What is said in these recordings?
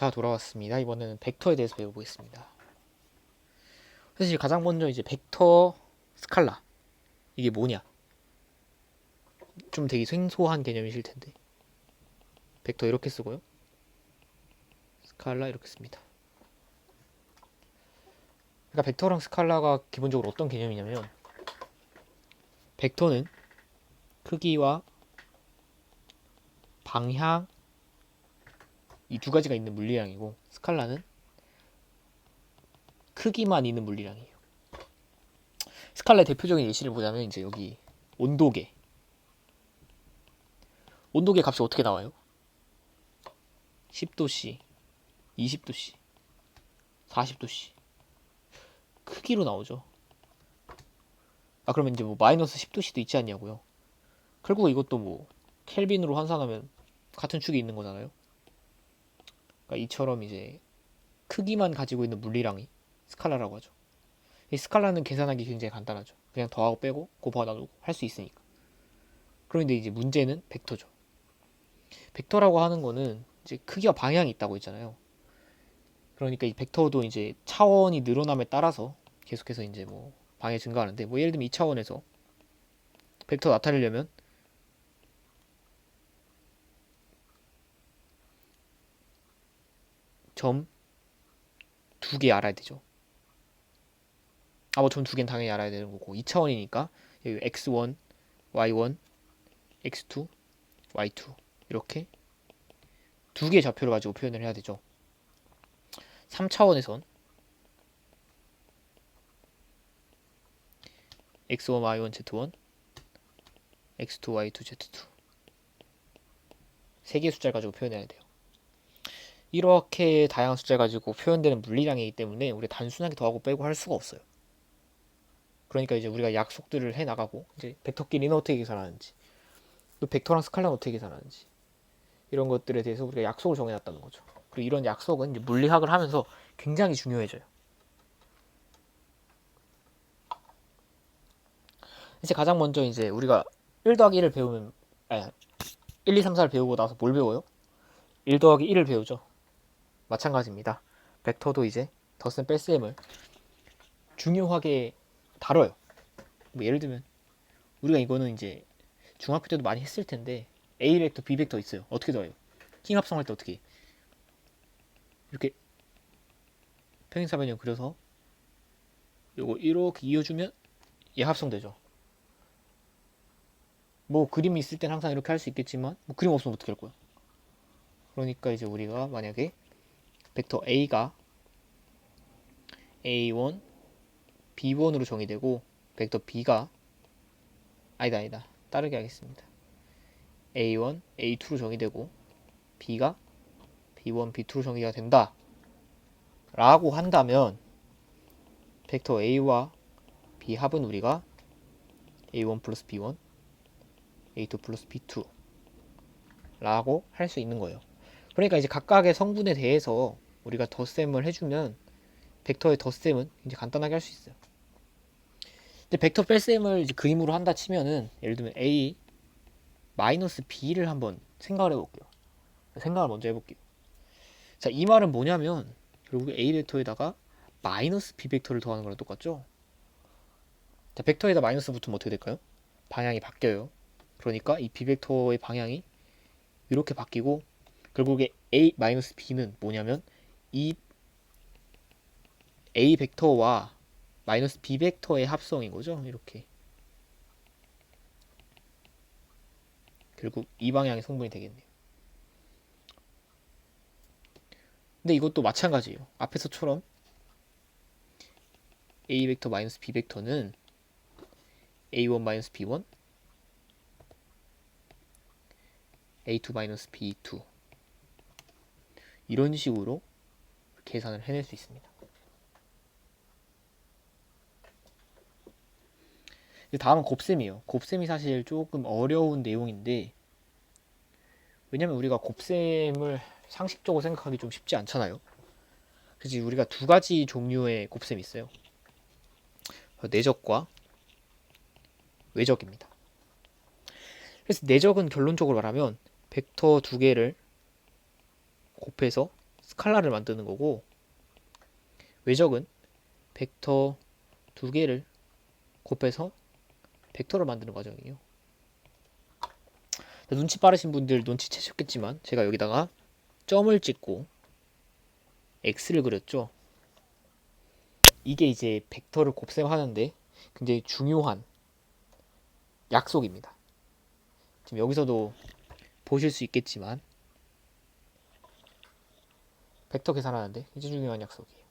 자, 돌아왔습니다. 이번에는 벡터에 대해서 배워보겠습니다. 사실 가장 먼저 이제 벡터 스칼라 이게 뭐냐? 좀 되게 생소한 개념이실 텐데 벡터 이렇게 쓰고요. 스칼라 이렇게 씁니다. 그러니까 벡터랑 스칼라가 기본적으로 어떤 개념이냐면 벡터는 크기와 방향 이 두 가지가 있는 물리량이고 스칼라는 크기만 있는 물리량이에요. 스칼라의 대표적인 예시를 보자면 이제 여기 온도계 값이 어떻게 나와요? 10도씨, 20도씨, 40도씨 크기로 나오죠. 아, 그러면 이제 뭐 마이너스 10도씨도 있지 않냐고요. 결국 이것도 뭐 켈빈으로 환산하면 같은 축이 있는 거잖아요. 그러니까 이처럼 이제 크기만 가지고 있는 물리량이 스칼라라고 하죠. 이 스칼라는 계산하기 굉장히 간단하죠. 그냥 더하고 빼고 곱하고 나누고 할 수 있으니까. 그런데 이제 문제는 벡터죠. 벡터라고 하는 거는 이제 크기와 방향이 있다고 했잖아요. 그러니까 이 벡터도 이제 차원이 늘어남에 따라서 계속해서 이제 뭐 방향이 증가하는데, 뭐 예를 들면 이 차원에서 벡터 나타내려면 점 두 개 알아야 되죠. 뭐 점 두 개는 당연히 알아야 되는 거고, 2차원이니까 여기 x1, y1, x2, y2 이렇게 두 개의 좌표를 가지고 표현을 해야 되죠. 3차원에선 x1, y1, z1, x2, y2, z2 세 개의 숫자를 가지고 표현해야 돼요. 이렇게 다양한 숫자를 가지고 표현되는 물리량이기 때문에 우리가 단순하게 더하고 빼고 할 수가 없어요. 그러니까 이제 우리가 약속들을 해 나가고, 이제 벡터끼리는 어떻게 계산하는지, 또 벡터랑 스칼라는 어떻게 계산하는지, 이런 것들에 대해서 우리가 약속을 정해놨다는 거죠. 그리고 이런 약속은 이제 물리학을 하면서 굉장히 중요해져요. 이제 가장 먼저 이제 우리가 1 더하기 1을 배우면, 1, 2, 3, 4를 배우고 나서 뭘 배워요? 1 더하기 1을 배우죠. 마찬가지입니다. 벡터도 이제 덧셈 뺄셈을 중요하게 다뤄요. 뭐 예를 들면 우리가 이거는 이제 중학교 때도 많이 했을 텐데, A 벡터, B 벡터 있어요. 어떻게 더해요? 킹합성할 때 어떻게? 이렇게 평행사변형 그려서 요거 이렇게 이어주면 얘 합성되죠. 뭐 그림이 있을 땐 항상 이렇게 할 수 있겠지만, 뭐 그림 없으면 어떻게 할 거야? 그러니까 이제 우리가 만약에 벡터 A가 A1, B1으로 정의되고, 벡터 B가 아니다 다르게 하겠습니다. A1, A2로 정의되고 B가 B1, B2로 정의가 된다 라고 한다면, 벡터 A와 B 합은 우리가 A1 플러스 B1, A2 플러스 B2 라고 할 수 있는 거예요. 그러니까 이제 각각의 성분에 대해서 우리가 덧셈을 해주면 벡터의 덧셈은 이제 간단하게 할 수 있어요. 근데 벡터 뺄셈을 이제 그림으로 한다 치면은, 예를 들면 A 마이너스 B를 한번 생각을 해볼게요. 생각을 먼저 해볼게요. 자, 이 말은 뭐냐면 결국 A 벡터에다가 마이너스 B 벡터를 더하는 거랑 똑같죠? 자, 벡터에다 마이너스 붙으면 어떻게 될까요? 방향이 바뀌어요. 그러니까 이 B 벡터의 방향이 이렇게 바뀌고, 결국에 A 마이너스 B는 뭐냐면 이 A 벡터와 마이너스 B 벡터의 합성인 거죠. 이렇게 결국 이 방향의 성분이 되겠네요. 근데 이것도 마찬가지예요. 앞에서처럼 A 벡터 마이너스 B 벡터는 A1 마이너스 B1, A2 마이너스 B2 이런 식으로 계산을 해낼 수 있습니다. 다음은 곱셈이에요. 곱셈이 사실 조금 어려운 내용인데, 왜냐면 우리가 곱셈을 상식적으로 생각하기 좀 쉽지 않잖아요. 그래서 우리가 두 가지 종류의 곱셈이 있어요. 내적과 외적입니다. 그래서 내적은 결론적으로 말하면 벡터 두 개를 곱해서 스칼라를 만드는 거고, 외적은 벡터 두 개를 곱해서 벡터를 만드는 과정이에요. 눈치 빠르신 분들 눈치채셨겠지만 제가 여기다가 점을 찍고 X를 그렸죠. 이게 이제 벡터를 곱셈하는데 굉장히 중요한 약속입니다. 지금 여기서도 보실 수 있겠지만 벡터 계산하는데 이제 중요한 약속이에요.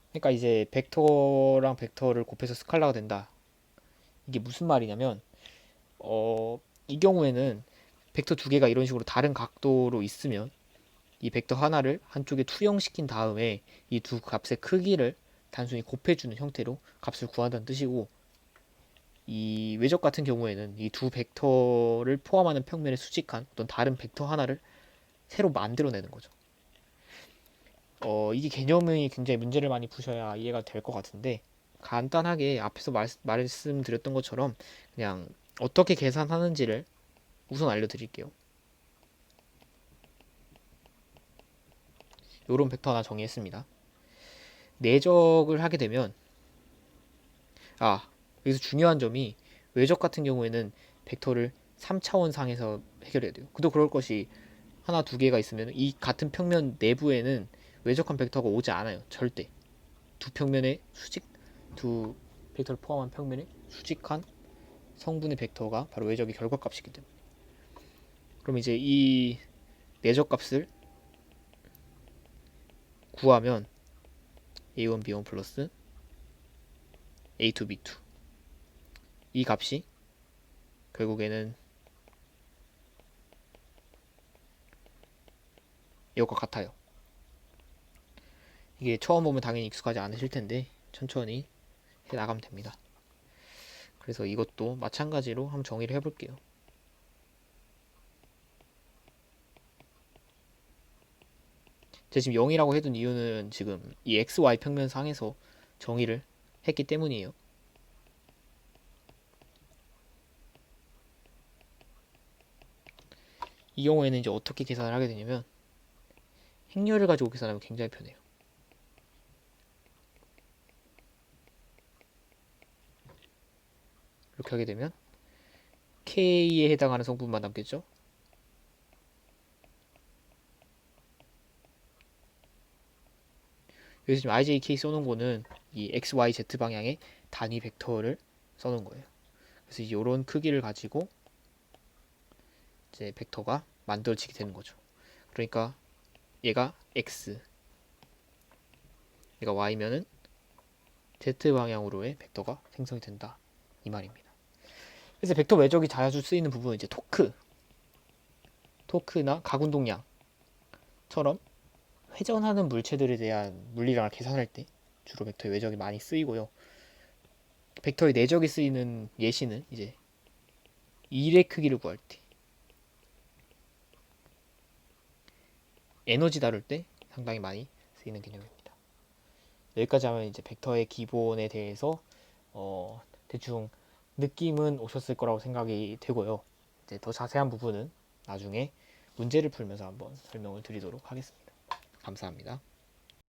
그러니까 이제 벡터랑 벡터를 곱해서 스칼라가 된다. 이게 무슨 말이냐면 이 경우에는 벡터 두 개가 이런 식으로 다른 각도로 있으면 이 벡터 하나를 한쪽에 투영시킨 다음에 이 두 값의 크기를 단순히 곱해주는 형태로 값을 구한다는 뜻이고, 이 외적 같은 경우에는 이 두 벡터를 포함하는 평면에 수직한 어떤 다른 벡터 하나를 새로 만들어내는 거죠. 이게 개념이 굉장히 문제를 많이 푸셔야 이해가 될 것 같은데, 간단하게 앞에서 말씀드렸던 것처럼 그냥 어떻게 계산하는지를 우선 알려드릴게요. 요런 벡터 하나 정의했습니다. 내적을 하게 되면 여기서 중요한 점이 외적 같은 경우에는 벡터를 3차원 상에서 해결해야 돼요. 그도 그럴 것이 하나 두 개가 있으면 이 같은 평면 내부에는 외적한 벡터가 오지 않아요. 절대. 두 평면의 두 벡터를 포함한 평면에 수직한 성분의 벡터가 바로 외적의 결과값이기 때문에. 그럼 이제 이 내적 값을 구하면 a1, b1 플러스 a2, b2 이 값이 결국에는 이것과 같아요. 이게 처음 보면 당연히 익숙하지 않으실 텐데 천천히 해 나가면 됩니다. 그래서 이것도 마찬가지로 한번 정의를 해볼게요. 제가 지금 0이라고 해둔 이유는 지금 이 XY 평면 상에서 정의를 했기 때문이에요. 이 경우에는 이제 어떻게 계산을 하게 되냐면 행렬을 가지고 계산하면 굉장히 편해요. 이렇게 하게 되면 K에 해당하는 성분만 남겠죠? 여기서 지금 IJK 써놓은 거는 이 XYZ 방향의 단위 벡터를 써놓은 거예요. 그래서 이런 크기를 가지고 이제 벡터가 만들어지게 되는 거죠. 그러니까 얘가 X, 얘가 Y면은 Z 방향으로의 벡터가 생성이 된다. 이 말입니다. 그래서 벡터 외적이 자주 쓰이는 부분은 이제 토크나 가군동량처럼 회전하는 물체들에 대한 물리량을 계산할 때 주로 벡터의 외적이 많이 쓰이고요. 벡터의 내적이 쓰이는 예시는 이제 일의 크기를 구할 때, 에너지 다룰 때 상당히 많이 쓰이는 개념입니다. 여기까지 하면 이제 벡터의 기본에 대해서 대충 느낌은 오셨을 거라고 생각이 되고요. 이제 더 자세한 부분은 나중에 문제를 풀면서 한번 설명을 드리도록 하겠습니다. 감사합니다.